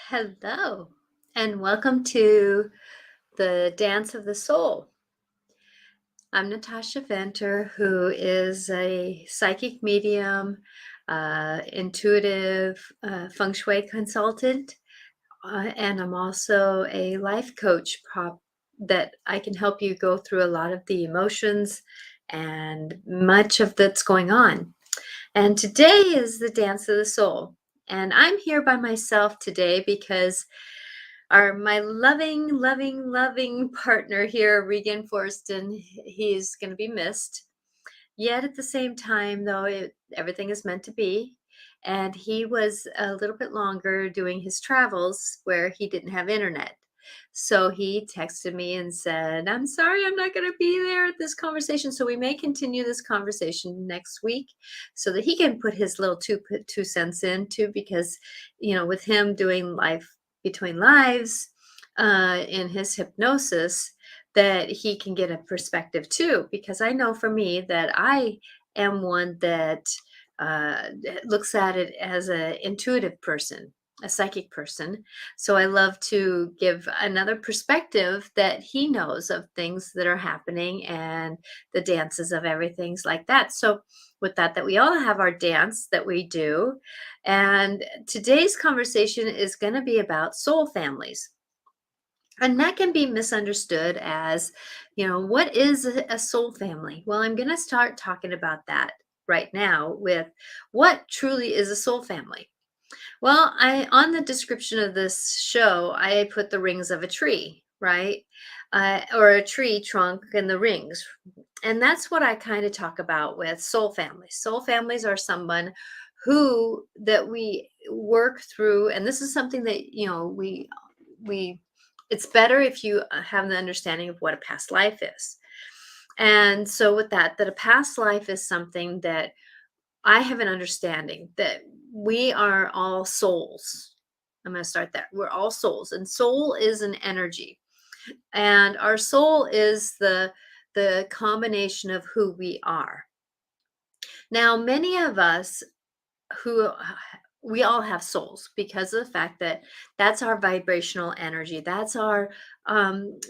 Hello, and welcome to the Dance of the Soul. I'm Natasha Venter, who is a psychic medium, intuitive Feng Shui consultant, and I'm also a life coach that I can help you go through a lot of the emotions and much of that's going on. And today is the Dance of the Soul. And I'm here by myself today because my loving partner here, Regan Forsten, he's going to be missed. Yet at the same time, though, everything is meant to be. And he was a little bit longer doing his travels where he didn't have internet. So he texted me and said, I'm sorry, I'm not going to be there at this conversation. So we may continue this conversation next week so that he can put his little two cents in too, because, with him doing life between lives in his hypnosis, that he can get a perspective too, because I know for me that I am one that looks at it as an intuitive person, a psychic person. So I love to give another perspective that he knows of things that are happening and the dances of everything's like that. So with that we all have our dance that we do. And today's conversation is going to be about soul families. And that can be misunderstood as, what is a soul family? Well, I'm going to start talking about that right now with what truly is a soul family. Well, I on the description of this show, I put the rings of a tree, right? Or a tree trunk and the rings. And that's what I kind of talk about with soul families. Soul families are someone who that we work through, and this is something that, we it's better if you have the understanding of what a past life is. And so with that a past life is something that I have an understanding that we are all souls. I'm going to start there. We're all souls, and soul is an energy. And our soul is the combination of who we are. Now, many of us who we all have souls because of the fact that that's our vibrational energy. That's our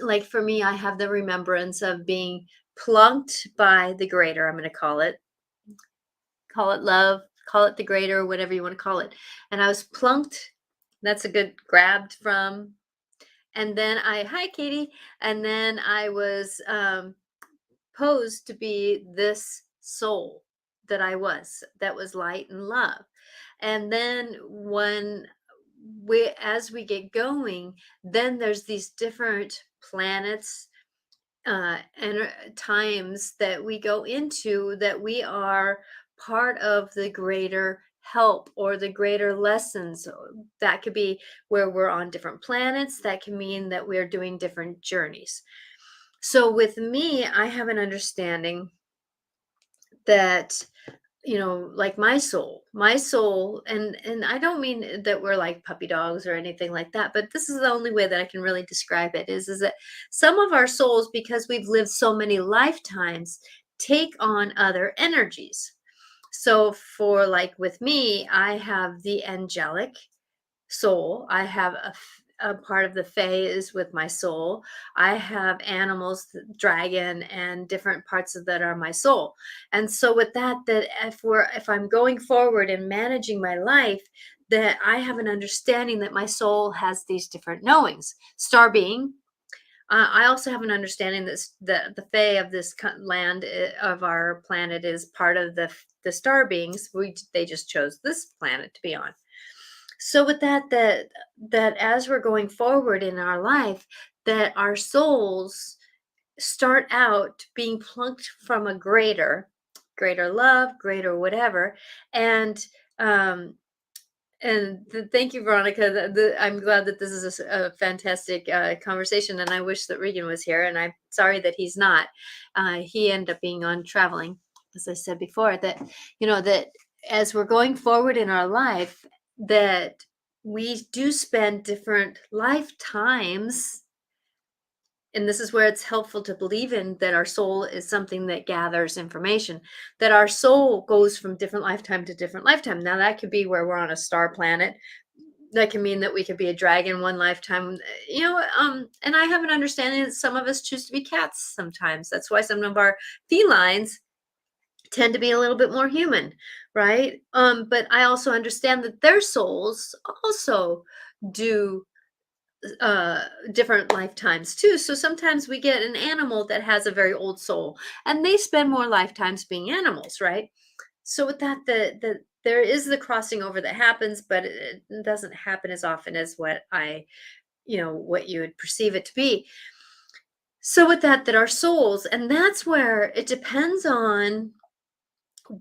like for me, I have the remembrance of being plunked by the greater, I'm going to call it love, call it the greater, whatever you want to call it. And I was plunked. That's a good grabbed from. And then hi, Katie. And then I was posed to be this soul that was light and love. And then as we get going, then there's these different planets and times that we go into that we are part of the greater help or the greater lessons. That could be where we're on different planets. That can mean that we're doing different journeys. So with me, I have an understanding that, like my soul, and I don't mean that we're like puppy dogs or anything like that, but this is the only way that I can really describe it is that some of our souls, because we've lived so many lifetimes, take on other energies. So for like with me, I have the angelic soul. I have a part of the Fae is with my soul. I have animals, dragon, and different parts of that are my soul. And so with that if I'm going forward and managing my life, that I have an understanding that my soul has these different knowings. Star being, I also have an understanding that the Fae of this land of our planet is part of the star beings. They just chose this planet to be on. So with that as we're going forward in our life, that our souls start out being plucked from a greater love, greater whatever. And thank you, Veronica. I'm glad that this is a fantastic conversation, and I wish that Regan was here, and I'm sorry that he's not. He ended up being on traveling, as I said before, that as we're going forward in our life, that we do spend different lifetimes. And this is where it's helpful to believe in that our soul is something that gathers information, that our soul goes from different lifetime to different lifetime. Now, that could be where we're on a star planet. That can mean that we could be a dragon one lifetime. And I have an understanding that some of us choose to be cats sometimes. That's why some of our felines tend to be a little bit more human, right? But I also understand that their souls also do uh different lifetimes too. So sometimes we get an animal that has a very old soul, and they spend more lifetimes being animals, right? So with that, there is the crossing over that happens, but it doesn't happen as often as what you would perceive it to be. So with that our souls, and that's where it depends on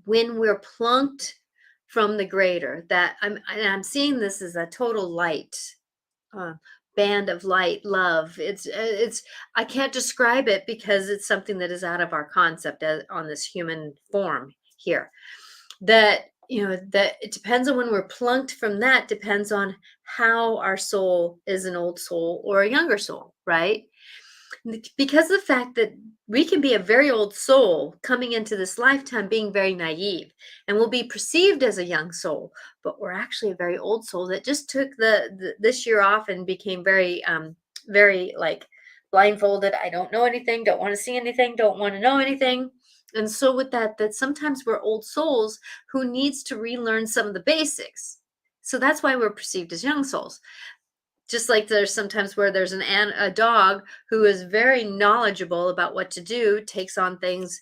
when we're plunked from the greater. That I'm seeing this as a total light, uh, band of light love. It's I can't describe it because it's something that is out of our concept on this human form here. That it depends on when we're plunked from, that depends on how our soul is an old soul or a younger soul, right? Because of the fact that we can be a very old soul coming into this lifetime being very naive, and we'll be perceived as a young soul, but we're actually a very old soul that just took this year off and became very like blindfolded. I don't know anything, don't want to see anything, don't want to know anything. And so with that sometimes we're old souls who needs to relearn some of the basics. So that's why we're perceived as young souls. Just like there's sometimes where there's a dog who is very knowledgeable about what to do, takes on things,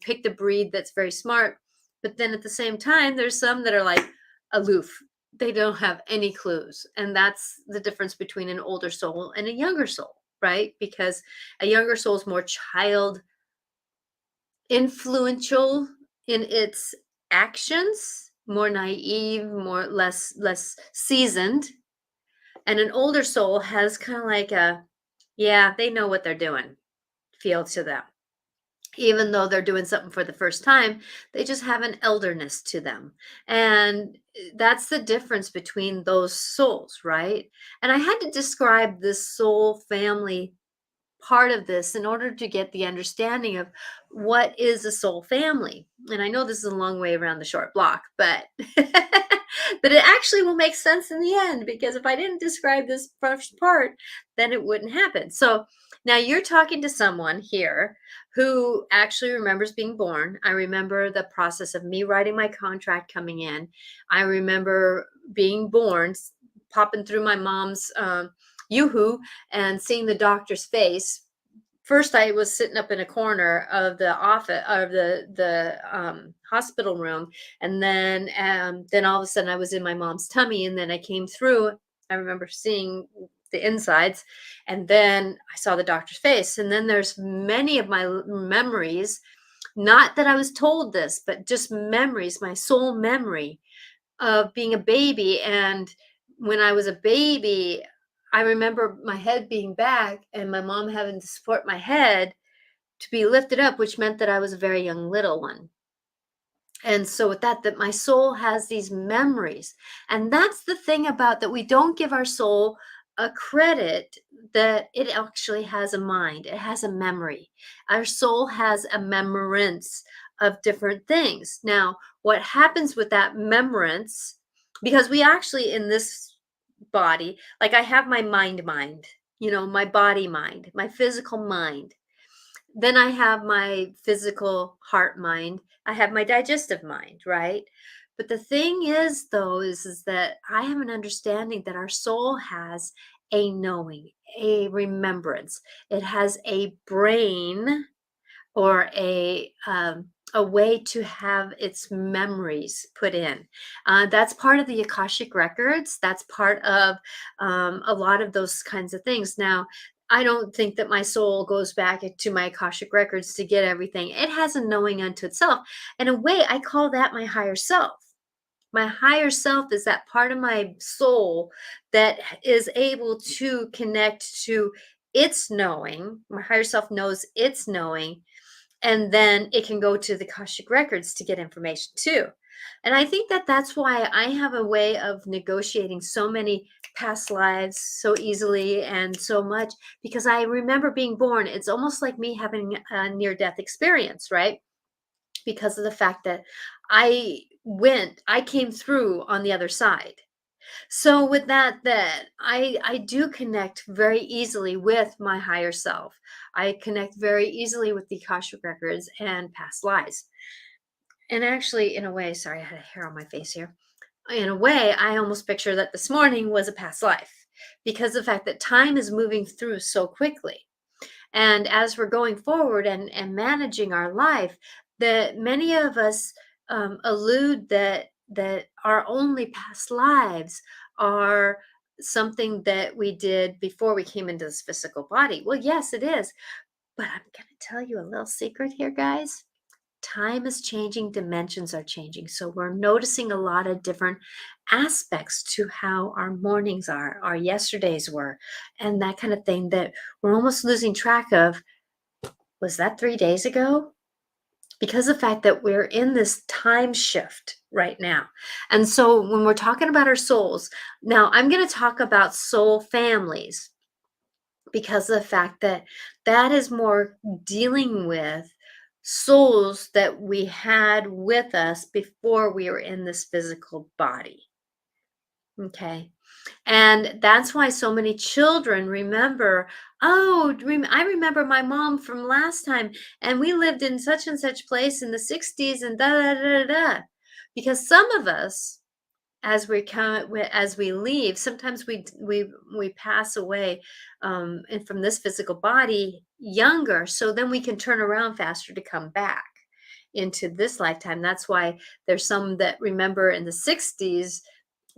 pick the breed that's very smart. But then at the same time, there's some that are like aloof. They don't have any clues. And that's the difference between an older soul and a younger soul, right? Because a younger soul is more child influential in its actions, more naive, more less seasoned, and an older soul has kind of like yeah, they know what they're doing feel to them. Even though they're doing something for the first time, they just have an elderness to them. And that's the difference between those souls, right? And I had to describe this soul family part of this in order to get the understanding of what is a soul family. And I know this is a long way around the short block, but but it actually will make sense in the end, because if I didn't describe this first part, then it wouldn't happen. So now you're talking to someone here who actually remembers being born. I remember the process of me writing my contract coming in. I remember being born, popping through my mom's yoo-hoo and seeing the doctor's face. First, I was sitting up in a corner of the office of the hospital room, and then all of a sudden I was in my mom's tummy, and then I came through. I remember seeing the insides, and then I saw the doctor's face. And then there's many of my memories, not that I was told this, but just memories, my soul memory of being a baby. And when I was a baby, I remember my head being back and my mom having to support my head to be lifted up, which meant that I was a very young little one. And so with that my soul has these memories. And that's the thing about that, we don't give our soul a credit that it actually has a mind. It has a memory. Our soul has a memorance of different things. Now, what happens with that memorance, because we actually in this body, like I have my mind, my body mind, my physical mind. Then I have my physical heart mind. I have my digestive mind, right? But the thing is, though, is that I have an understanding that our soul has a knowing, a remembrance. It has a brain, or a way to have its memories put in. That's part of the Akashic records. That's part of a lot of those kinds of things. Now, I don't think that my soul goes back to my Akashic records to get everything. It has a knowing unto itself. In a way, I call that my higher self. My higher self is that part of my soul that is able to connect to its knowing. My higher self knows its knowing, and then it can go to the Akashic records to get information too. And I think that that's why I have a way of negotiating so many past lives so easily and so much, because I remember being born. It's almost like me having a near death experience, right? Because of the fact that I came through on the other side. So with that I do connect very easily with my higher self. I connect very easily with the Akashic records and past lives. And actually, in a way, sorry, I had a hair on my face here. In a way, I almost picture that this morning was a past life because the fact that time is moving through so quickly. And as we're going forward and managing our life, that many of us allude that our only past lives are something that we did before we came into this physical body. Well, yes, it is. But I'm going to tell you a little secret here, guys. Time is changing, dimensions are changing. So we're noticing a lot of different aspects to how our mornings are, our yesterdays were, and that kind of thing that we're almost losing track of. Was that 3 days ago? Because of the fact that we're in this time shift right now. And so when we're talking about our souls, now I'm going to talk about soul families because of the fact that that is more dealing with souls that we had with us before we were in this physical body. Okay. And that's why so many children remember, oh, I remember my mom from last time, and we lived in such and such place in the 60s and da da da da. Da. Because some of us, as we leave, sometimes we pass away and from this physical body younger, so then we can turn around faster to come back into this lifetime. That's why there's some that remember in the 60s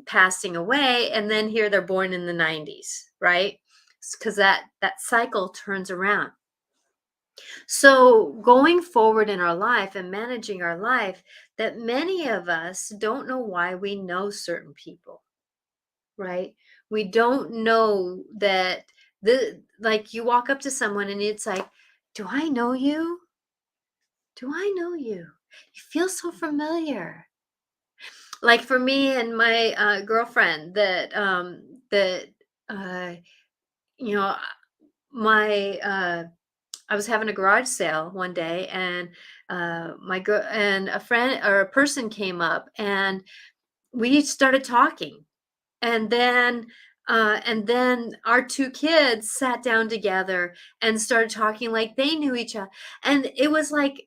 passing away, and then here they're born in the 90s, right? Because that cycle turns around. So going forward in our life and managing our life, that many of us don't know why we know certain people, right? We don't know that the like you walk up to someone and it's like, do I know you? Do I know you? You feel so familiar. Like for me and my girlfriend that uh you know my I was having a garage sale one day, and my girl and a friend or a person came up, and we started talking, and then our two kids sat down together and started talking like they knew each other, and it was like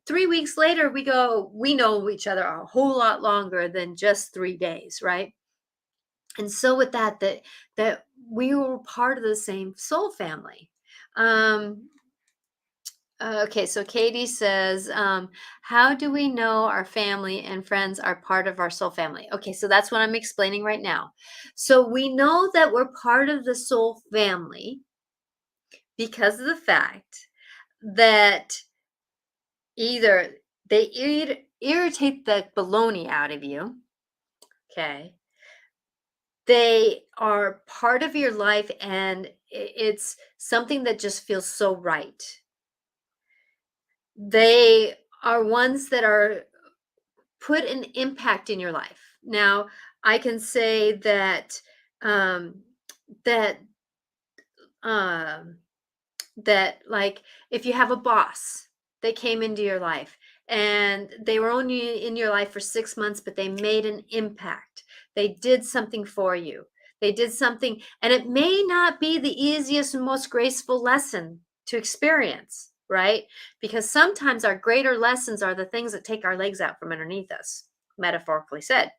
3 weeks later we know each other a whole lot longer than just 3 days, right? And so with that we were part of the same soul family. um okay, so Katie says, how do we know our family and friends are part of our soul family? Okay, so that's what I'm explaining right now. So we know that we're part of the soul family because of the fact that either they irritate the baloney out of you, okay? They are part of your life, and it's something that just feels so right. They are ones that are put an impact in your life. Now, I can say um, that um, that like if you have a boss that came into your life and they were only in your life for 6 months, but they made an impact. They did something for you. They did something, and it may not be the easiest and most graceful lesson to experience, right? Because sometimes our greater lessons are the things that take our legs out from underneath us, metaphorically said.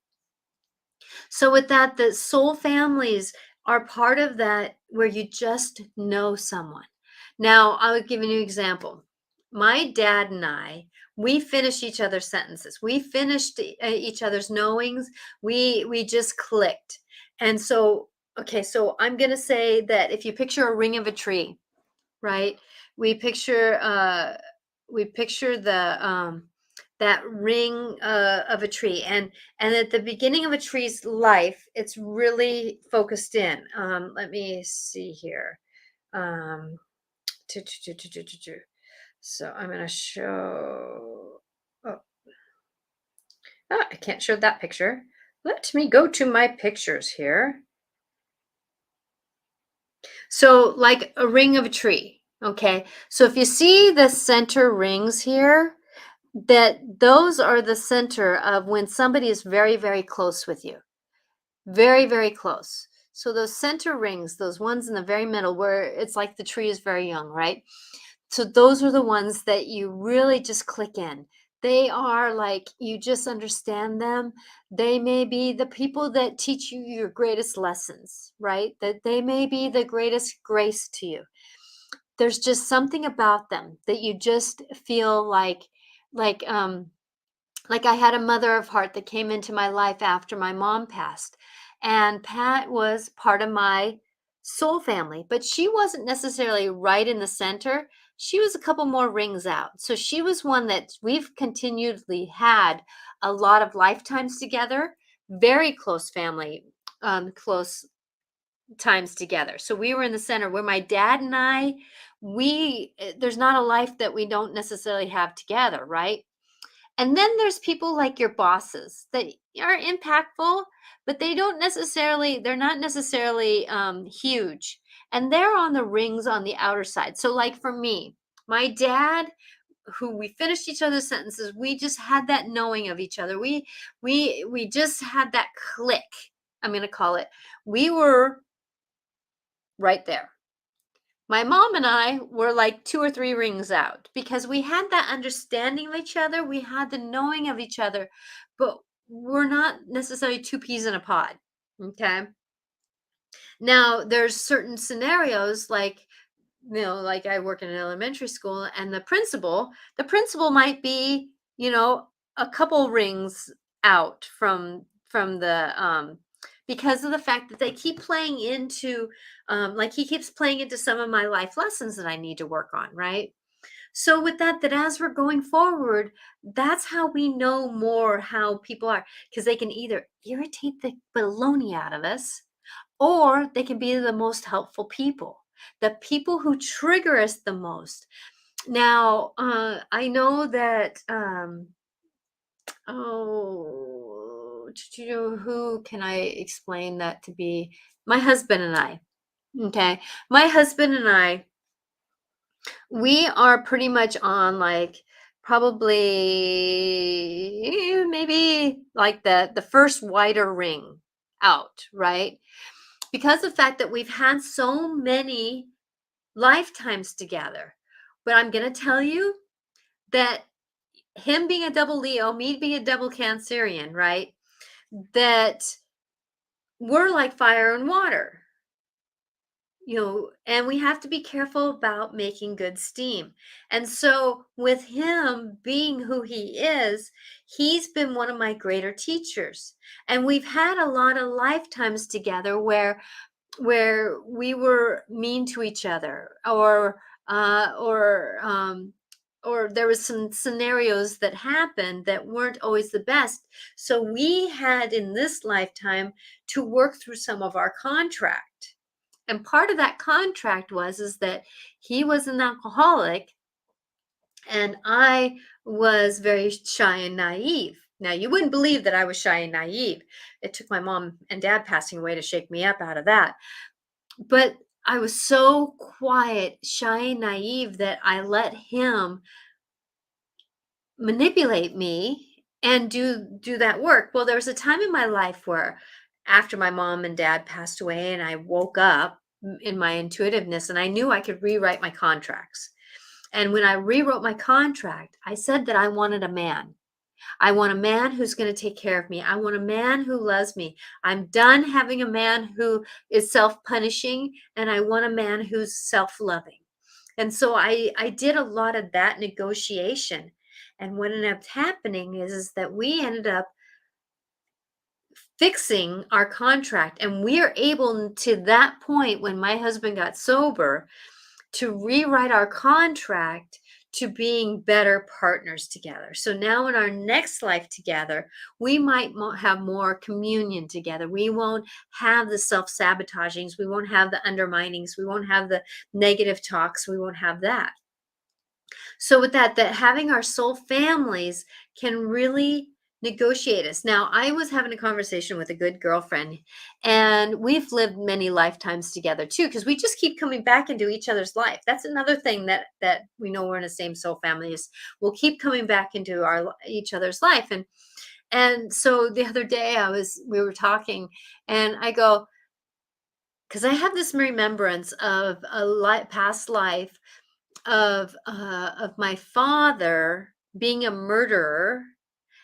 So with that, the soul families are part of that where you just know someone. Now, I'll give you an example. My dad and we finished each other's sentences. We finished each other's knowings. We just clicked. And so, okay, so I'm going to say that if you picture a ring of a tree, right? We picture the that ring of a tree, and at the beginning of a tree's life, it's really focused in. Let me see here. Um, tu- tu- tu- tu- tu- tu- tu. So I'm going to show. Oh, I can't show that picture. Let me go to my pictures here. So, like a ring of a tree. Okay. So if you see the center rings here, that those are the center of when somebody is very, very close with you. Very, very close. So those center rings, those ones in the very middle where it's like the tree is very young, right? So those are the ones that you really just click in. They are like you just understand them. They may be the people that teach you your greatest lessons, right? That they may be the greatest grace to you. There's just something about them that you just feel like um like I had a mother of heart that came into my life after my mom passed. And Pat was part of my soul family, but she wasn't necessarily right in the center. She was a couple more rings out. So she was one that we've continually had a lot of lifetimes together, very close family, close times together. So we were in the center where my dad and I, there's not a life that we don't necessarily have together, right? And then there's people like your bosses that are impactful, but they're not necessarily huge. And they're on the rings on the outer side. So, like for me, my dad, who we finished each other's sentences, we just had that knowing of each other. We just had that click, I'm going to call it. We were right there. My mom and I were like 2 or 3 rings out because we had that understanding of each other, we had the knowing of each other, but we're not necessarily 2 peas in a pod, okay? Now, there's certain scenarios like, like I work in an elementary school and the principal might be, a couple rings out from the because of the fact that they keep playing into like he keeps playing into some of my life lessons that I need to work on, right? So with that as we're going forward, that's how we know more how people are because they can either irritate the baloney out of us or they can be the most helpful people, the people who trigger us the most. Now, I know that, who can I explain that to be? My husband and I. Okay. My husband and I, we are pretty much on like probably maybe like the first wider ring out, right? Because of the fact that we've had so many lifetimes together. But I'm going to tell you that him being a double Leo, me being a double Cancerian, right? That we're like fire and water, and we have to be careful about making good steam. And so, with him being who he is, he's been one of my greater teachers. And we've had a lot of lifetimes together where we were mean to each other uh, or um, or there was some scenarios that happened that weren't always the best. So we had in this lifetime to work through some of our contract. And part of that contract is that he was an alcoholic and I was very shy and naive. Now, you wouldn't believe that I was shy and naive. It took my mom and dad passing away to shake me up out of that. But I was so quiet, shy, and naive that I let him manipulate me and do that work. Well, there was a time in my life where after my mom and dad passed away and I woke up in my intuitiveness and I knew I could rewrite my contracts. And when I rewrote my contract, I said that I wanted a man. I want a man who's going to take care of me. I want a man who loves me. I'm done having a man who is self-punishing, and I want a man who's self-loving. And so I did a lot of that negotiation. And what ended up happening is that we ended up fixing our contract. And we are able to that point when my husband got sober to rewrite our contract to being better partners together. So now in our next life together, we might have more communion together. We won't have the self-sabotagings. We won't have the underminings. We won't have the negative talks. We won't have that. So with that having our soul families can really negotiate us. Now, I was having a conversation with a good girlfriend, and we've lived many lifetimes together too, because we just keep coming back into each other's life. That's another thing that we know we're in the same soul family is we'll keep coming back into each other's life. And so the other day we were talking, and I go, because I have this remembrance of a past life of my father being a murderer.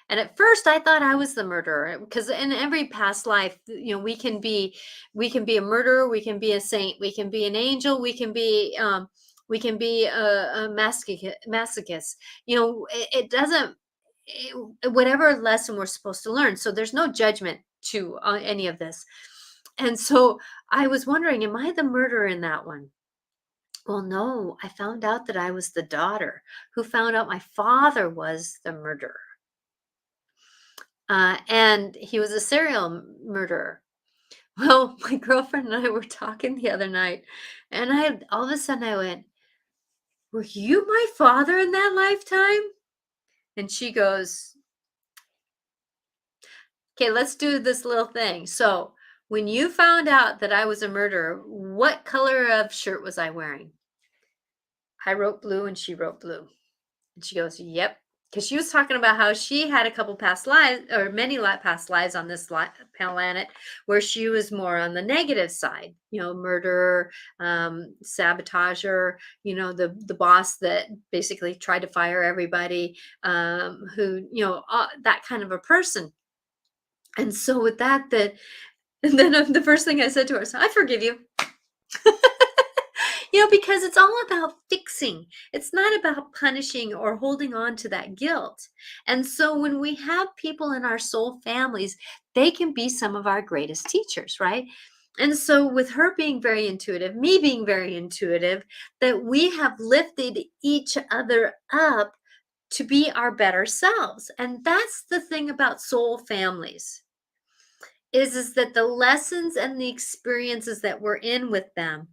And at first I thought I was the murderer, because in every past life, we can be a murderer, we can be a saint, we can be an angel, we can be a masochist. It doesn't whatever lesson we're supposed to learn. So there's no judgment to any of this. And so I was wondering, am I the murderer in that one? Well, no, I found out that I was the daughter who found out my father was the murderer. And he was a serial murderer. Well, my girlfriend and I were talking the other night, and all of a sudden I went, "Were you my father in that lifetime?" And she goes, "Okay, let's do this little thing. So, when you found out that I was a murderer, what color of shirt was I wearing?" I wrote blue and she wrote blue. And she goes, "Yep." Because she was talking about how she had a couple past lives, or many past lives on this planet, where she was more on the negative side, murderer, sabotager, the boss that basically tried to fire everybody, who, that kind of a person. And so with that, and then the first thing I said to her, "So I forgive you." Because it's all about fixing. It's not about punishing or holding on to that guilt. And so when we have people in our soul families, they can be some of our greatest teachers, right? And so with her being very intuitive, me being very intuitive, that we have lifted each other up to be our better selves. And that's the thing about soul families. Is that the lessons and the experiences that we're in with them,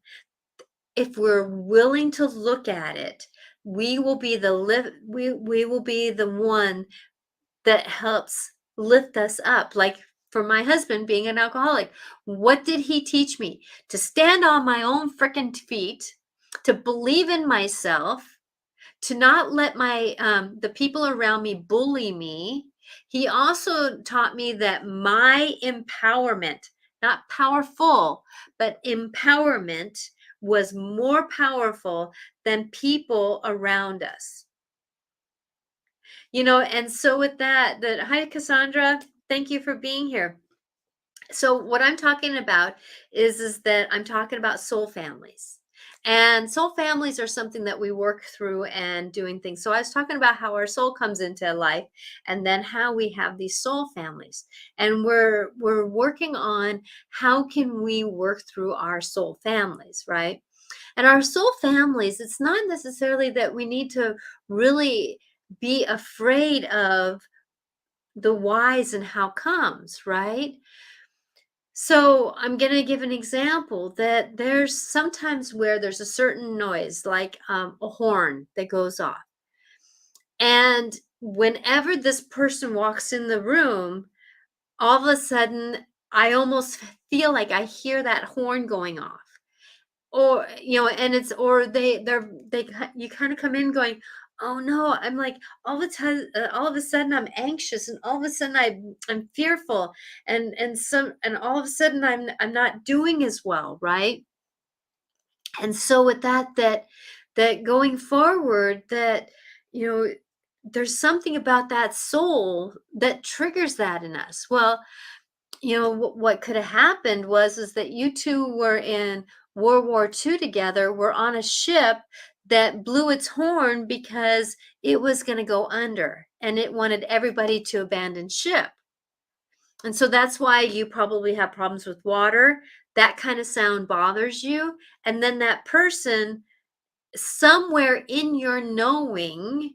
if we're willing to look at it, we will be we will be the one that helps lift us up. Like for my husband being an alcoholic, what did he teach me? To stand on my own freaking feet, to believe in myself, to not let my the people around me bully me. He also taught me that my empowerment, not powerful, but empowerment, was more powerful than people around us. And so with that, hi Cassandra, thank you for being here. So what I'm talking about is that I'm talking about soul families. And soul families are something that we work through and doing things. So I was talking about how our soul comes into life, and then how we have these soul families. And we're working on how can we work through our soul families, right? And our soul families, it's not necessarily that we need to really be afraid of the whys and how comes, right? So I'm going to give an example that there's sometimes where there's a certain noise, like a horn that goes off. And whenever this person walks in the room, all of a sudden, I almost feel like I hear that horn going off. Or, and it's, or you kind of come in going, "Oh no," I'm like, all of a sudden I'm anxious, and all of a sudden I'm fearful, and all of a sudden I'm not doing as well, right? And so with that going forward, that, you know, there's something about that soul that triggers that in us. Well, what could have happened is that you two were in World War II together, were on a ship that blew its horn because it was going to go under, and it wanted everybody to abandon ship. And so that's why you probably have problems with water. That kind of sound bothers you. And then that person, somewhere in your knowing,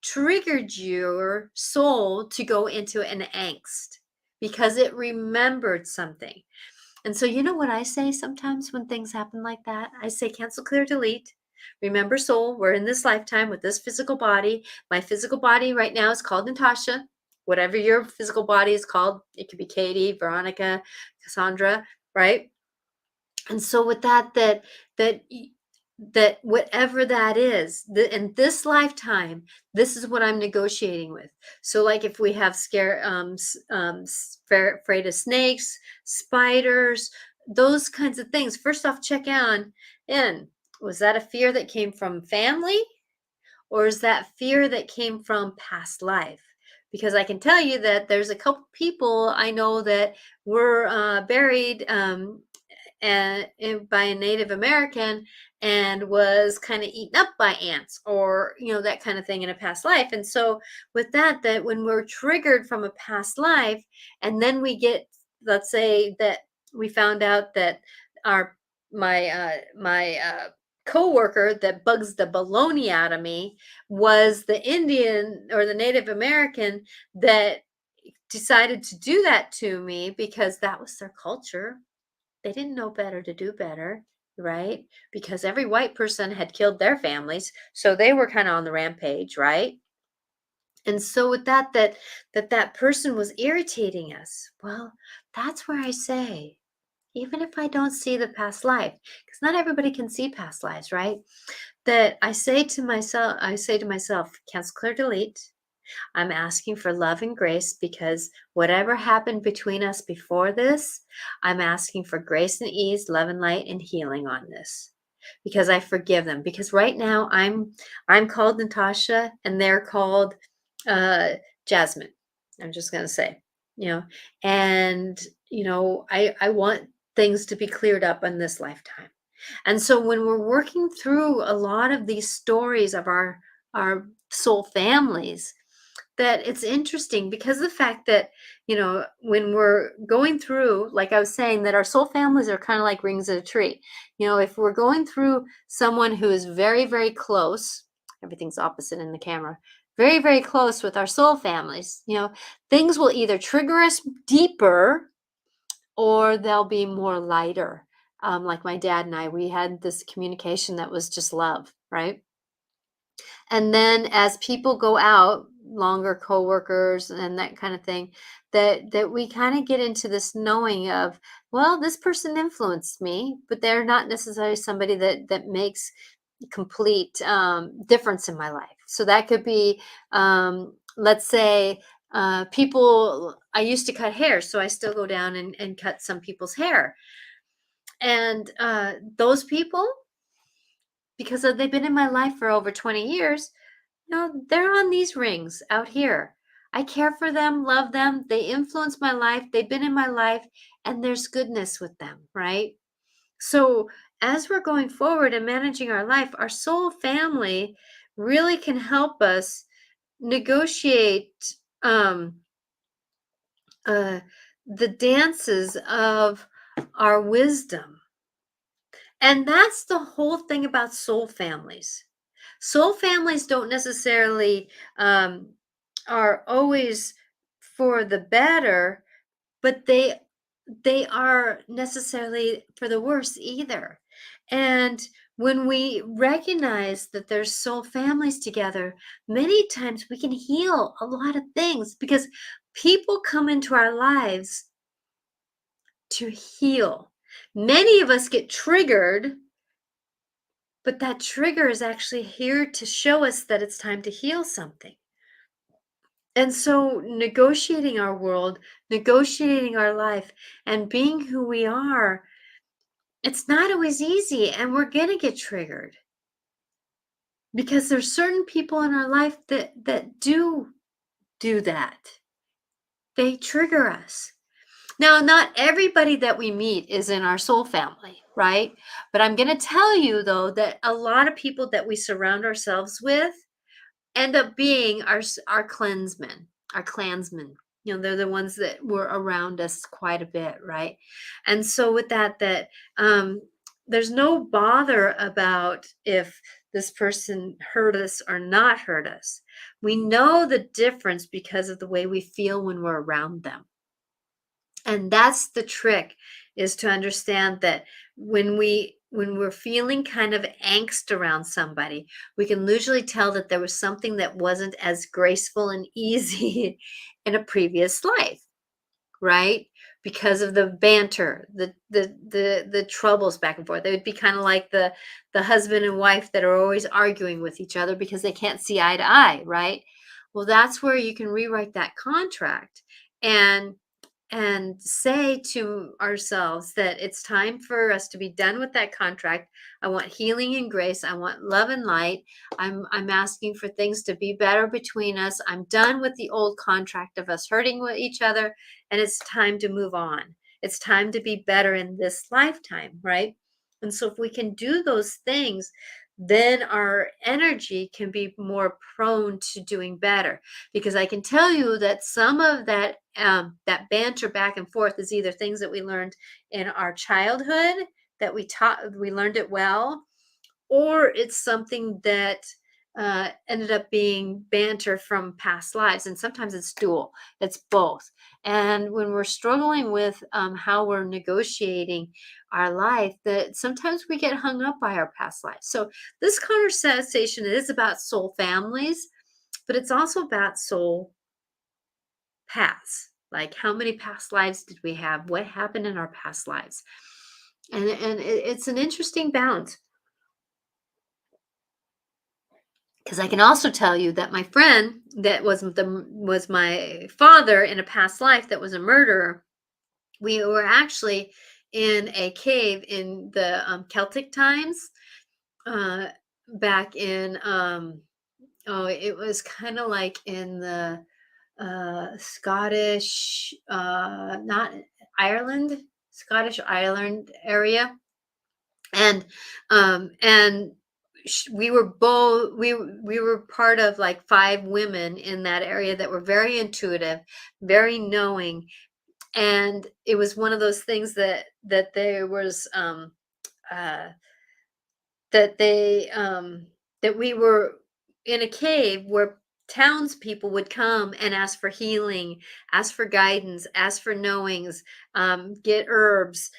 triggered your soul to go into an angst because it remembered something. And so, you know what I say sometimes when things happen like that? I say, cancel, clear, delete. Remember, soul, we're in this lifetime with this physical body. My physical body right now is called Natasha. Whatever your physical body is called, it could be Katie, Veronica, Cassandra, right? And so with that that whatever that is, in this lifetime, this is what I'm negotiating with. So, like if we have afraid of snakes, spiders, those kinds of things. First off, check on in. Was that a fear that came from family, or is that fear that came from past life? Because I can tell you that there's a couple people I know that were buried by a Native American and was kind of eaten up by ants, or that kind of thing in a past life. And so with that when we're triggered from a past life, and then we get, let's say that we found out that our my coworker that bugs the baloney out of me was the Indian or the Native American that decided to do that to me because that was their culture. They didn't know better to do better, right? Because every white person had killed their families, so they were kind of on the rampage, right? And so with that person was irritating us. Well, that's where I say, even if I don't see the past life, because not everybody can see past lives, right? That I say to myself, cancel, clear, delete. I'm asking for love and grace because whatever happened between us before this, I'm asking for grace and ease, love and light and healing on this. Because I forgive them. Because right now I'm called Natasha and they're called uh Jasmine. I'm just gonna say, you know, and I want things to be cleared up in this lifetime. And so when we're working through a lot of these stories of our soul families, that it's interesting because of the fact that when we're going through, like I was saying, that our soul families are kind of like rings of a tree. If we're going through someone who is very, very close, everything's opposite in the camera, very, very close with our soul families, things will either trigger us deeper or they'll be more lighter. Like my dad and I, we had this communication that was just love, right? And then as people go out, longer coworkers and that kind of thing, that we kind of get into this knowing of, well, this person influenced me, but they're not necessarily somebody that makes complete difference in my life. So that could be, let's say, people. I used to cut hair, so I still go down and cut some people's hair, and those people, because they've been in my life for over 20 years. No, they're on these rings out here. I care for them, love them. They influence my life. They've been in my life, and there's goodness with them, right? So, as we're going forward and managing our life, our soul family really can help us negotiate um, uh, the dances of our wisdom. And that's the whole thing about soul families. Soul families don't necessarily are always for the better, but they are necessarily for the worse either. And when we recognize that there's soul families together, many times we can heal a lot of things because people come into our lives to heal. Many of us get triggered, but that trigger is actually here to show us that it's time to heal something. And so, negotiating our world, negotiating our life, and being who we are, it's not always easy. And we're going to get triggered because there's certain people in our life that do that. They trigger us. Now, not everybody that we meet is in our soul family, right? But I'm going to tell you, though, that a lot of people that we surround ourselves with end up being our clansmen, our clansmen. They're the ones that were around us quite a bit, right? And so with that there's no bother about if this person hurt us or not hurt us. We know the difference because of the way we feel when we're around them. And that's the trick, is to understand that when we're feeling kind of angst around somebody, we can usually tell that there was something that wasn't as graceful and easy in a previous life, right? because of the banter, the troubles back and forth. They would be kind of like the husband and wife that are always arguing with each other because they can't see eye to eye, right? Well, that's where you can rewrite that contract and say to ourselves that it's time for us to be done with that contract. I want healing and grace. I want love and light. I'm asking for things to be better between us. I'm done with the old contract of us hurting with each other, and it's time to move on. It's time to be better in this lifetime, right? And so if we can do those things, then our energy can be more prone to doing better, because I can tell you that some of that banter back and forth is either things that we learned in our childhood, that we learned it well, or it's something that ended up being banter from past lives. And sometimes it's dual, it's both. And when we're struggling with how we're negotiating our life, that sometimes we get hung up by our past lives. So this conversation is about soul families, but it's also about soul paths. Like, how many past lives did we have? What happened in our past lives? It's an interesting balance, because I can also tell you that my friend that was my father in a past life, that was a murderer. We were actually in a cave in the Celtic times, uh, back in oh, it was kind of like in the Scottish, not Ireland, Scottish Ireland area, and we were both we were part of like 5 women in that area that were very intuitive, very knowing, and it was one of those things that there was uh that they that we were in a cave where townspeople would come and ask for healing, ask for guidance, ask for knowings, get herbs,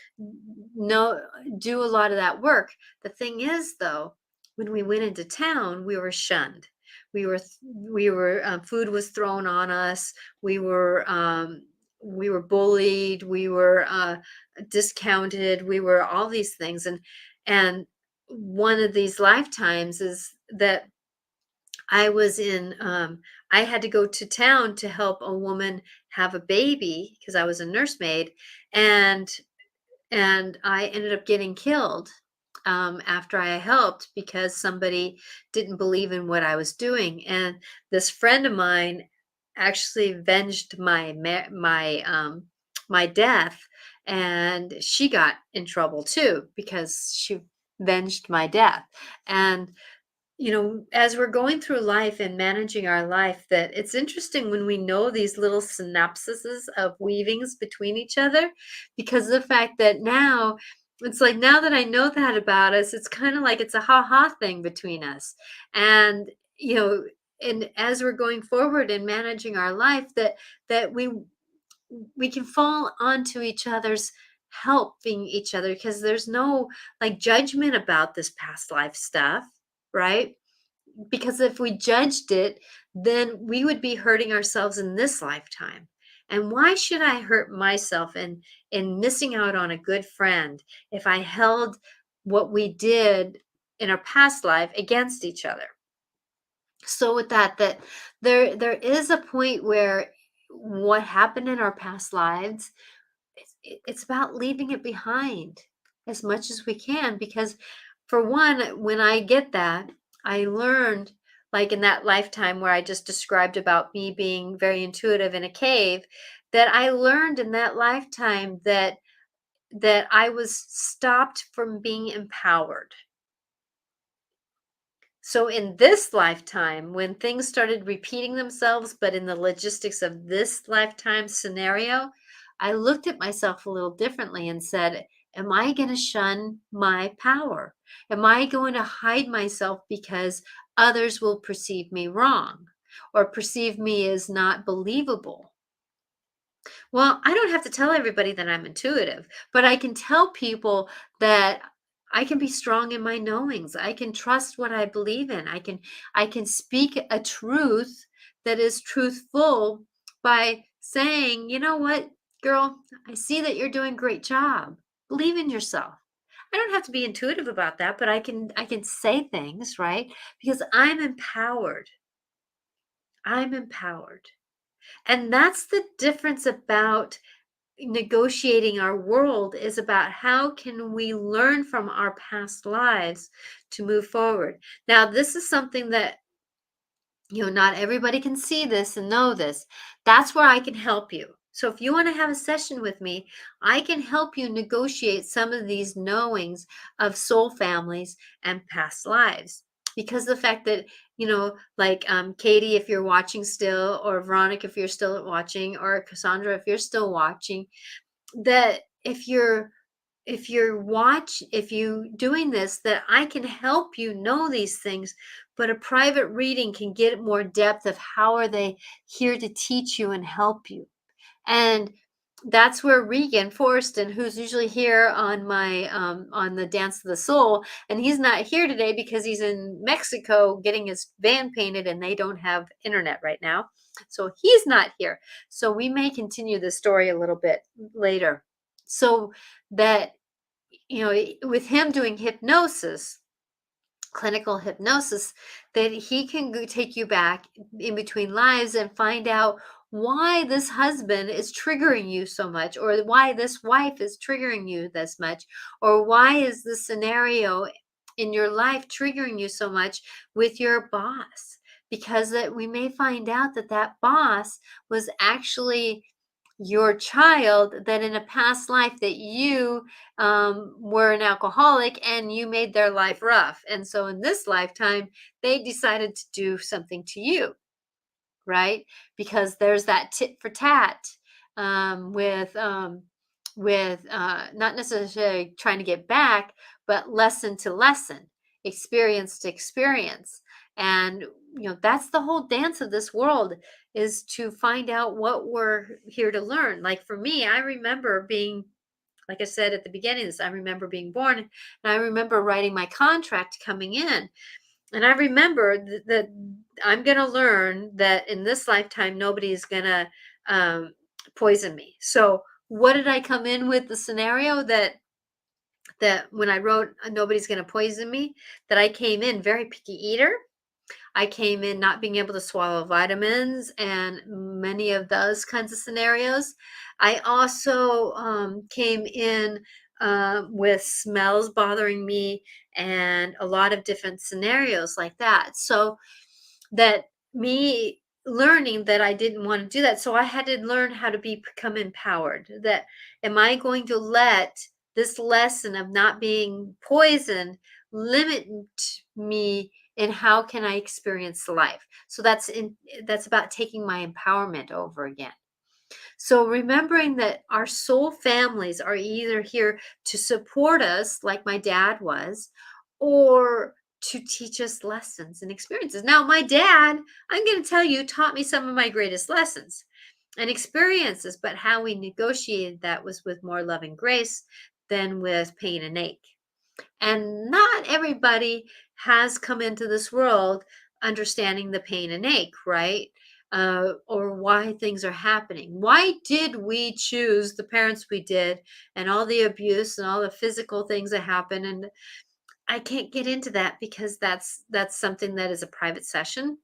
no, do a lot of that work. The thing is, though, when we went into town, we were shunned. Food was thrown on us. We were bullied. We were discounted. We were all these things, and one of these lifetimes is that I was in, I had to go to town to help a woman have a baby because I was a nursemaid, and I ended up getting killed after I helped because somebody didn't believe in what I was doing, and this friend of mine actually avenged my death, and she got in trouble too because she avenged my death. And as we're going through life and managing our life, that it's interesting when we know these little synapses of weavings between each other, because of the fact that now it's like, now that I know that about us, it's kind of like it's a ha-ha thing between us. And you know and as we're going forward and managing our life, that we can fall onto each other's helping each other, because there's no like judgment about this past life stuff, right? Because if we judged it, then we would be hurting ourselves in this lifetime. And why should I hurt myself in missing out on a good friend if I held what we did in our past life against each other? So with that there is a point where what happened in our past lives, it's about leaving it behind as much as we can, because for one, when I get that, I learned, like in that lifetime where I just described about me being very intuitive in a cave, that I learned in that lifetime that I was stopped from being empowered. So in this lifetime, when things started repeating themselves, but in the logistics of this lifetime scenario, I looked at myself a little differently and said, am I going to shun my power? Am I going to hide myself because others will perceive me wrong or perceive me as not believable? Well, I don't have to tell everybody that I'm intuitive, but I can tell people that I can be strong in my knowings. I can trust what I believe in. I can speak a truth that is truthful by saying, you know what? Girl, I see that you're doing a great job. Believe in yourself. I don't have to be intuitive about that, but I can say things, right? Because I'm empowered. I'm empowered. And that's the difference about negotiating our world, is about how can we learn from our past lives to move forward. Now, this is something that, not everybody can see this and know this. That's where I can help you. So if you want to have a session with me, I can help you negotiate some of these knowings of soul families and past lives. Because the fact that, like Katie, if you're watching still, or Veronica, if you're still watching, or Cassandra, if you're still watching, that if you doing this, that I can help you know these things, but a private reading can get more depth of how are they here to teach you and help you. And that's where Regan Forsten, who's usually here on my on the Dance of the Soul, and he's not here today because he's in Mexico getting his van painted and they don't have internet right now. So he's not here. So we may continue the story a little bit later. So that, with him doing hypnosis, clinical hypnosis, that he can take you back in between lives and find out why this husband is triggering you so much, or why this wife is triggering you this much, or why is the scenario in your life triggering you so much with your boss. Because that we may find out that that boss was actually your child, that in a past life that you were an alcoholic and you made their life rough. And so in this lifetime, they decided to do something to you, right? Because there's that tit for tat, with not necessarily trying to get back, but lesson to lesson, experience to experience. And that's the whole dance of this world, is to find out what we're here to learn. Like for me, I remember being, like I said at the beginning of this, I remember being born, and I remember writing my contract coming in. And I remember that I'm going to learn that in this lifetime, nobody's going to poison me. So what did I come in with? The scenario that when I wrote nobody's going to poison me, that I came in very picky eater. I came in not being able to swallow vitamins and many of those kinds of scenarios. I also came in with smells bothering me and a lot of different scenarios like that. So that me learning that I didn't want to do that. So I had to learn how to become empowered. That am I going to let this lesson of not being poisoned limit me in how can I experience life? So that's about taking my empowerment over again. So remembering that our soul families are either here to support us, like my dad was, or to teach us lessons and experiences. Now, my dad, I'm going to tell you, taught me some of my greatest lessons and experiences, but how we negotiated that was with more love and grace than with pain and ache. And not everybody has come into this world understanding the pain and ache, right? Or why things are happening. Why did we choose the parents we did, and all the abuse and all the physical things that happen? And I can't get into that because that's something that is a private session.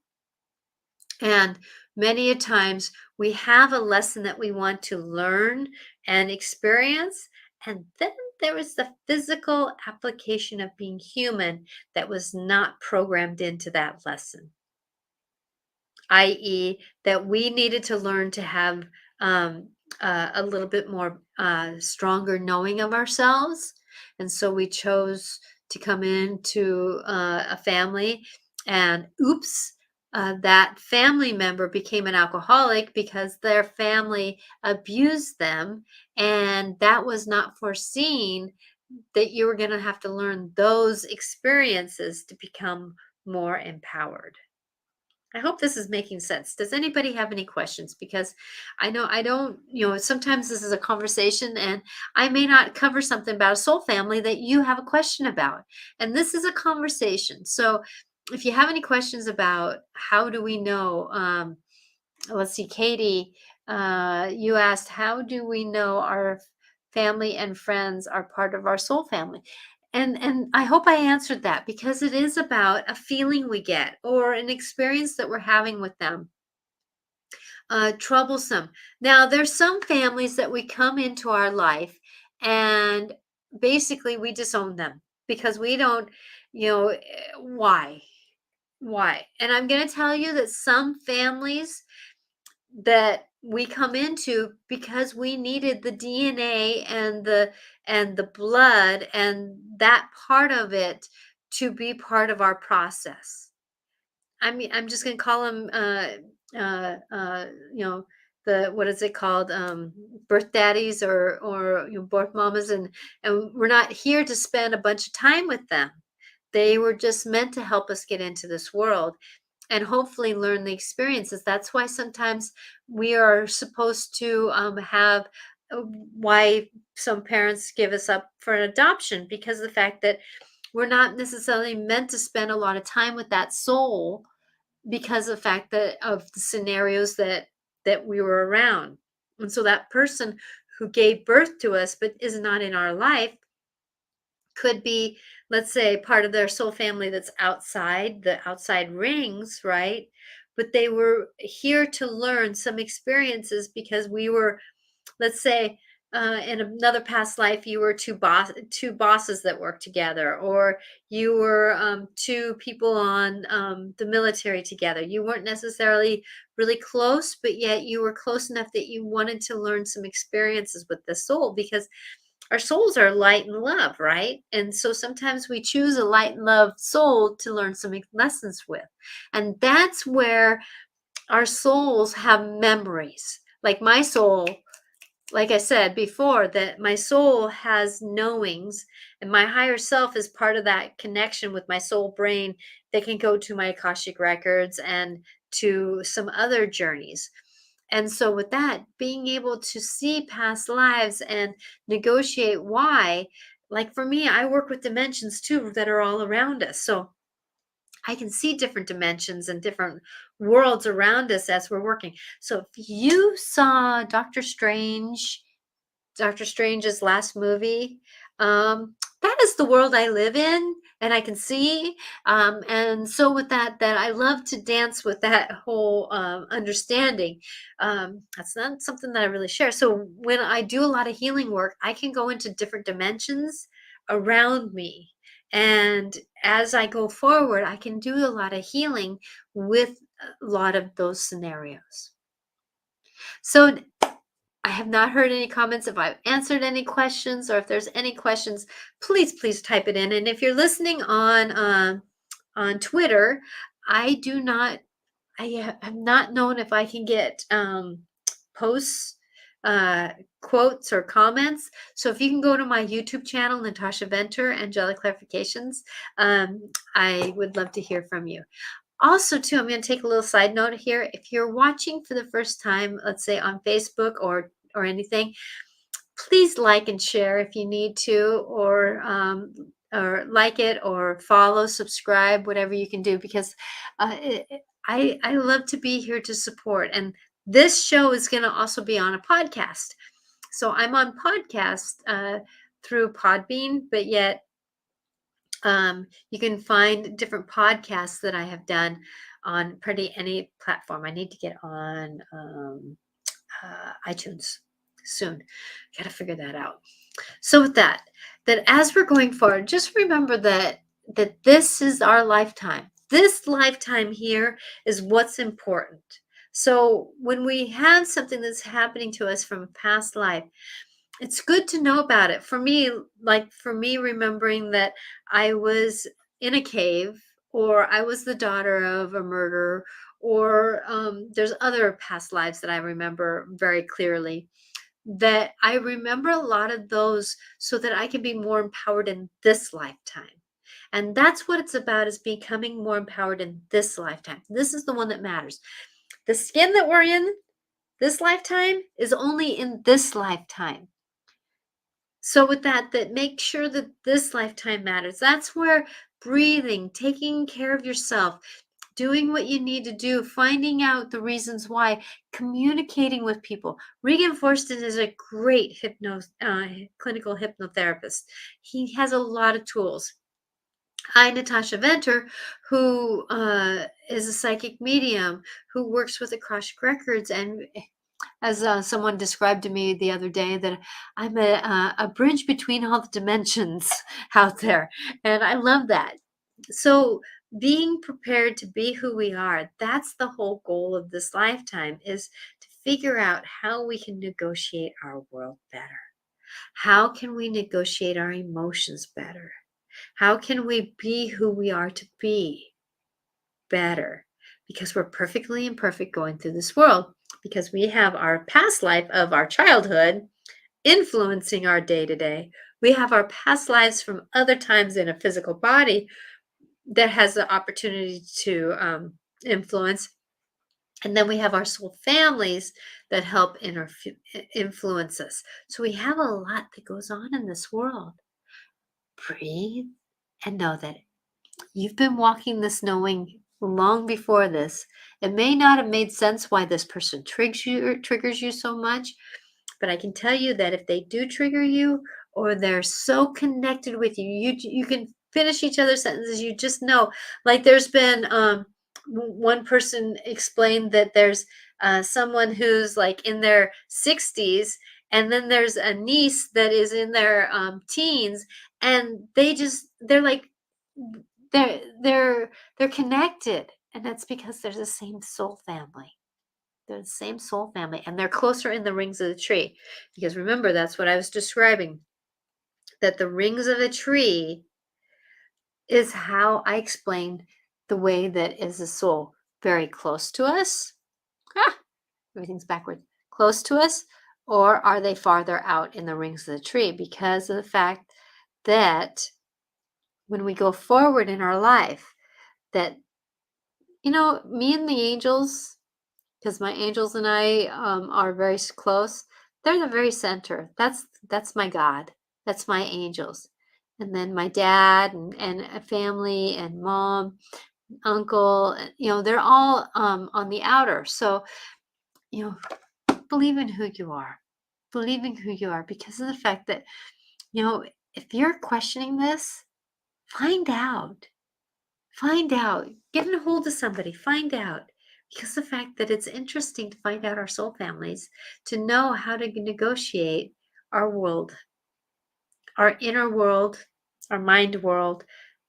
And many a times we have a lesson that we want to learn and experience. And then there is the physical application of being human that was not programmed into that lesson, i.e., that we needed to learn to have a little bit more stronger knowing of ourselves. And so we chose to come into a family, and oops, that family member became an alcoholic because their family abused them. And that was not foreseen, that you were going to have to learn those experiences to become more empowered. I hope this is making sense. Does anybody have any questions? Because I know I don't, sometimes this is a conversation and I may not cover something about a soul family that you have a question about. And this is a conversation. So if you have any questions about how do we know, let's see, Katie, You asked, how do we know our family and friends are part of our soul family? And I hope I answered that, because it is about a feeling we get or an experience that we're having with them. Troublesome. Now, there's some families that we come into our life and basically we disown them because we don't, why? Why? And I'm going to tell you that some families that we come into, because we needed the DNA and the blood and that part of it to be part of our process. I mean, I'm just gonna call them, you know, the what is it called? Birth daddies or birth mamas, and we're not here to spend a bunch of time with them. They were just meant to help us get into this world and hopefully learn the experiences. That's why sometimes we are supposed to have why some parents give us up for an adoption, because of the fact that we're not necessarily meant to spend a lot of time with that soul, because of the fact that of the scenarios that we were around. And so that person who gave birth to us but is not in our life could be, let's say, part of their soul family that's outside the outside rings, right? But they were here to learn some experiences because we were, let's say, in another past life, you were two bosses that worked together, or you were two people on the military together. You weren't necessarily really close, but yet you were close enough that you wanted to learn some experiences with the soul, because our souls are light and love, right? And so sometimes we choose a light and love soul to learn some lessons with. And that's where our souls have memories. Like my soul, like I said before, that my soul has knowings, and my higher self is part of that connection with my soul brain that can go to my Akashic records and to some other journeys. And so, with that, being able to see past lives and negotiate why, like for me, I work with dimensions too that are all around us. So, I can see different dimensions and different worlds around us as we're working. So, if you saw Doctor Strange's last movie. That is the world I live in, and I can see. And so, with that, that I love to dance with that whole understanding. That's not something that I really share. So, when I do a lot of healing work, I can go into different dimensions around me. And as I go forward, I can do a lot of healing with a lot of those scenarios. So, I have not heard any comments. If I've answered any questions, or if there's any questions, please type it in. And if you're listening on Twitter, I do not, have not known if I can get posts, quotes, or comments. So if you can go to my YouTube channel, Natasha Venter, Angelic Clarifications, I would love to hear from you. Also, too, I'm going to take a little side note here. If you're watching for the first time, let's say on Facebook or anything, please like and share if you need to, or like it, or follow, subscribe, whatever you can do, because I love to be here to support. And this show is going to also be on a podcast. So I'm on podcast through Podbean, but yet you can find different podcasts that I have done on pretty any platform. I need to get on iTunes soon. Got to figure that out. So with that, that as we're going forward, just remember that this is our lifetime. This lifetime here is what's important. So when we have something that's happening to us from a past life, it's good to know about it. For me, remembering that I was in a cave, or I was the daughter of a murderer, or there's other past lives that I remember very clearly, that I remember a lot of those so that I can be more empowered in this lifetime. And that's what it's about, is becoming more empowered in this lifetime. This is the one that matters. The skin that we're in this lifetime is only in this lifetime. So with that make sure that this lifetime matters. That's where breathing, taking care of yourself, doing what you need to do, finding out the reasons why, communicating with people. Regan Forsten is a great clinical hypnotherapist. He has a lot of tools. Natasha Venter, who is a psychic medium who works with Akashic Records. And as someone described to me the other day, that I'm a bridge between all the dimensions out there. And I love that. So being prepared to be who we are, that's the whole goal of this lifetime, is to figure out how we can negotiate our world better. How can we negotiate our emotions better? How can we be who we are to be better? Because we're perfectly imperfect going through this world, because we have our past life of our childhood influencing our day to day. We have our past lives from other times in a physical body that has the opportunity to influence. And then we have our soul families that help influence us. So we have a lot that goes on in this world. Breathe and know that you've been walking this knowing long before this. It may not have made sense why this person triggers you so much, but I can tell you that if they do trigger you, or they're so connected with you, you can finish each other's sentences. You just know. Like there's been one person explained that there's someone who's like in their 60s, and then there's a niece that is in their teens, and they're like they're connected, and that's because they're the same soul family. They're the same soul family, and they're closer in the rings of the tree. Because remember, that's what I was describing, that the rings of a tree is how I explained the way that is a soul very close to us. Ah, everything's backwards. Close to us, or are they farther out in the rings of the tree? Because of the fact that when we go forward in our life, that, me and the angels, because my angels and I are very close. They're the very center. That's my God. That's my angels. And then my dad and a family and mom, uncle, they're all on the outer. So, you believe in who you are. Believe in who you are, because of the fact that, if you're questioning this, find out. Find out. Get a hold of somebody. Find out. Because the fact that it's interesting to find out our soul families, to know how to negotiate our world, our inner world, our mind world,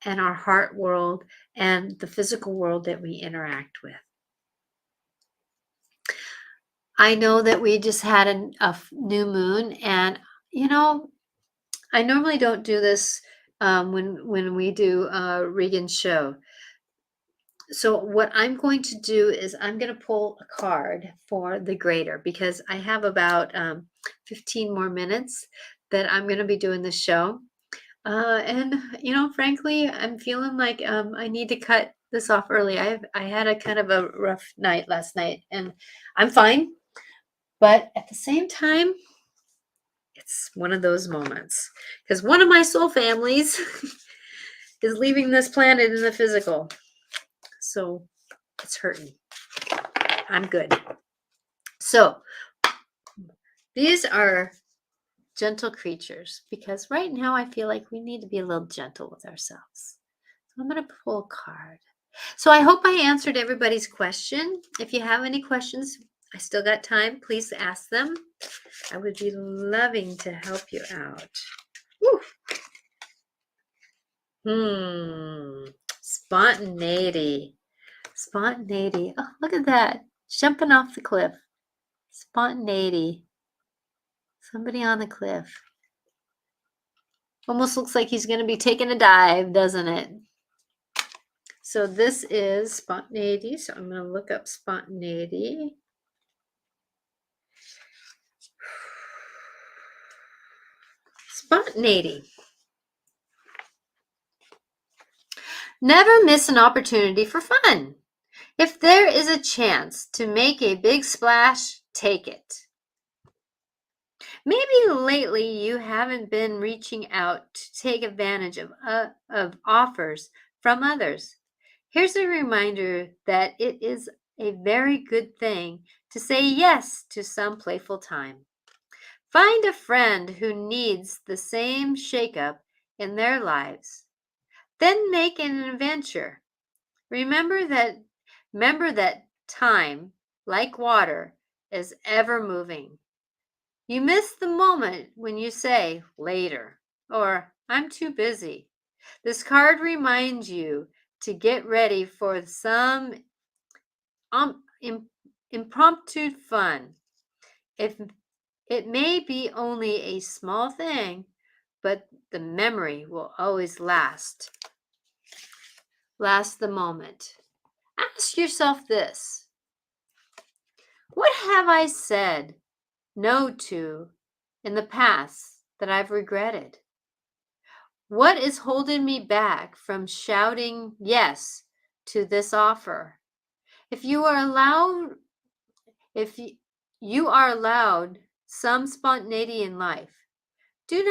and our heart world, and the physical world that we interact with. I know that we just had a new moon, and I normally don't do this when we do Regan's show. So what I'm going to do is I'm going to pull a card for the greater, because I have about 15 more minutes that I'm going to be doing the show. And frankly, I'm feeling like I need to cut this off early. I had a kind of a rough night last night, and I'm fine. But at the same time, it's one of those moments, because one of my soul families is leaving this planet in the physical. So it's hurting. I'm good. So these are gentle creatures, because right now I feel like we need to be a little gentle with ourselves. So I'm going to pull a card. So I hope I answered everybody's question. If you have any questions, I still got time. Please ask them. I would be loving to help you out. Woo. Spontaneity. Spontaneity. Oh, look at that. Jumping off the cliff. Spontaneity. Somebody on the cliff. Almost looks like he's going to be taking a dive, doesn't it? So this is spontaneity. So I'm going to look up spontaneity. Spontaneity. Never miss an opportunity for fun. If there is a chance to make a big splash, take it. Maybe lately you haven't been reaching out to take advantage of offers from others. Here's a reminder that it is a very good thing to say yes to some playful time. Find a friend who needs the same shakeup in their lives. Then make an adventure. Remember that time, like water, is ever moving. You miss the moment when you say later or I'm too busy. This card reminds you to get ready for some impromptu fun. If it may be only a small thing, but the memory will always last. Last the moment. Ask yourself this: what have I said no to in the past that I've regretted? What is holding me back from shouting yes to this offer? If you are allowed, if you are allowed some spontaneity in life, do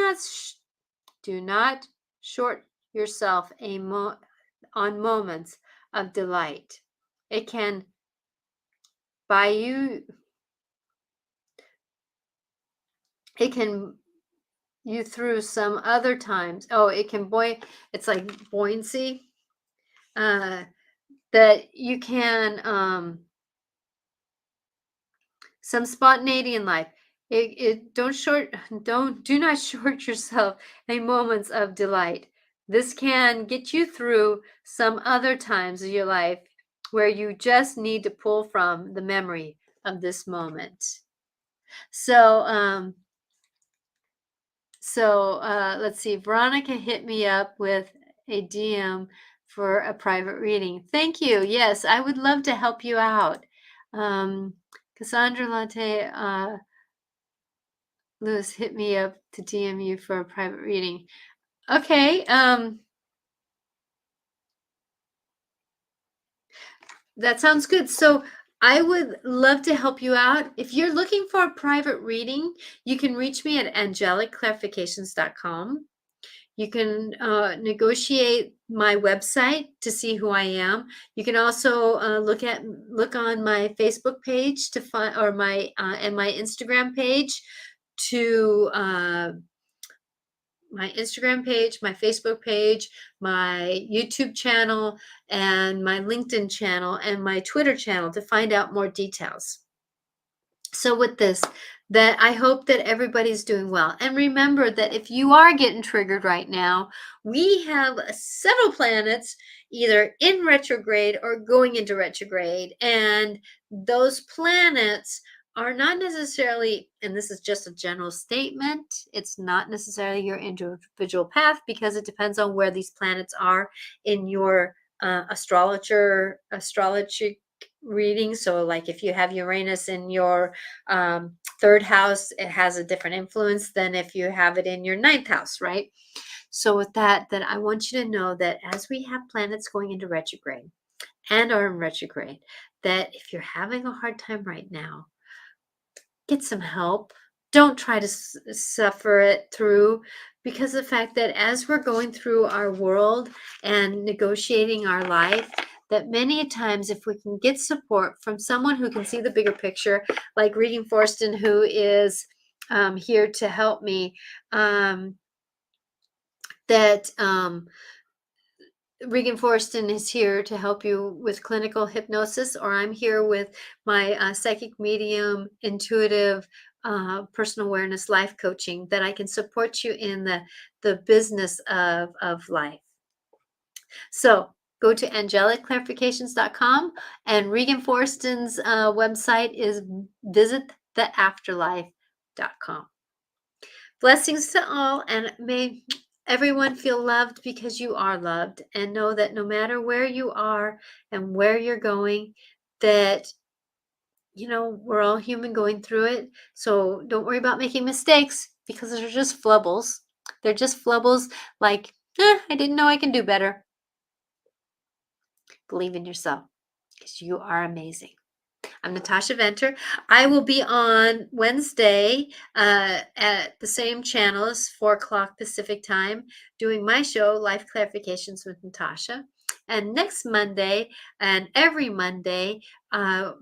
not short yourself on moments of delight. It can buy you. It can you through some other times. Oh, it can it's like buoyancy that you can some spontaneity in life. Do not short yourself in moments of delight. This can get you through some other times of your life where you just need to pull from the memory of this moment. So let's see. Veronica hit me up with a DM for a private reading. Thank you. Yes, I would love to help you out. Cassandra Latte Lewis hit me up to DM you for a private reading. Okay. That sounds good. So I would love to help you out. If you're looking for a private reading, you can reach me at angelicclarifications.com. You can negotiate my website to see who I am. You can also look on my Facebook page to find, or my and my Instagram page to my Instagram page, my Facebook page, my YouTube channel, and my LinkedIn channel, and my Twitter channel to find out more details. So with this, that I hope that everybody's doing well. And remember that if you are getting triggered right now, we have several planets either in retrograde or going into retrograde. And those planets are not necessarily, and this is just a general statement, it's not necessarily your individual path because it depends on where these planets are in your astrology reading. So like if you have Uranus in your third house, it has a different influence than if you have it in your ninth house, right? So with that I want you to know that as we have planets going into retrograde and are in retrograde, that if you're having a hard time right now, get some help. Don't try to suffer it through, because the fact that as we're going through our world and negotiating our life, that many times if we can get support from someone who can see the bigger picture, like Regan Forsten, who is here to help me, Regan Forsten is here to help you with clinical hypnosis, or I'm here with my psychic medium, intuitive, personal awareness life coaching, that I can support you in the business of life. So go to angelicclarifications.com, and Regan Forsten's website is visittheafterlife.com. Blessings to all, and may everyone feel loved because you are loved, and know that no matter where you are and where you're going, that we're all human going through it. So don't worry about making mistakes, because they're just flubbles. They're just flubbles, like, I didn't know I can do better. Believe in yourself, because you are amazing. I'm Natasha Venter. I will be on Wednesday at the same channels, 4 o'clock Pacific time, doing my show, Life Clarifications with Natasha. And next Monday and every Monday,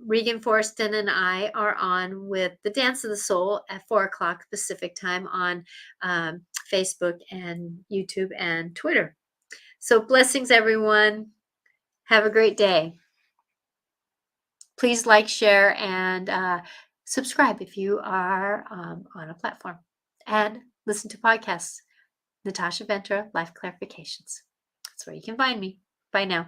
Regan Forsten and I are on with the Dance of the Soul at 4 o'clock Pacific time on Facebook and YouTube and Twitter. So blessings, everyone. Have a great day. Please like, share, and subscribe if you are on a platform. And listen to podcasts. Natasha Venter, Life Clarifications. That's where you can find me. Bye now.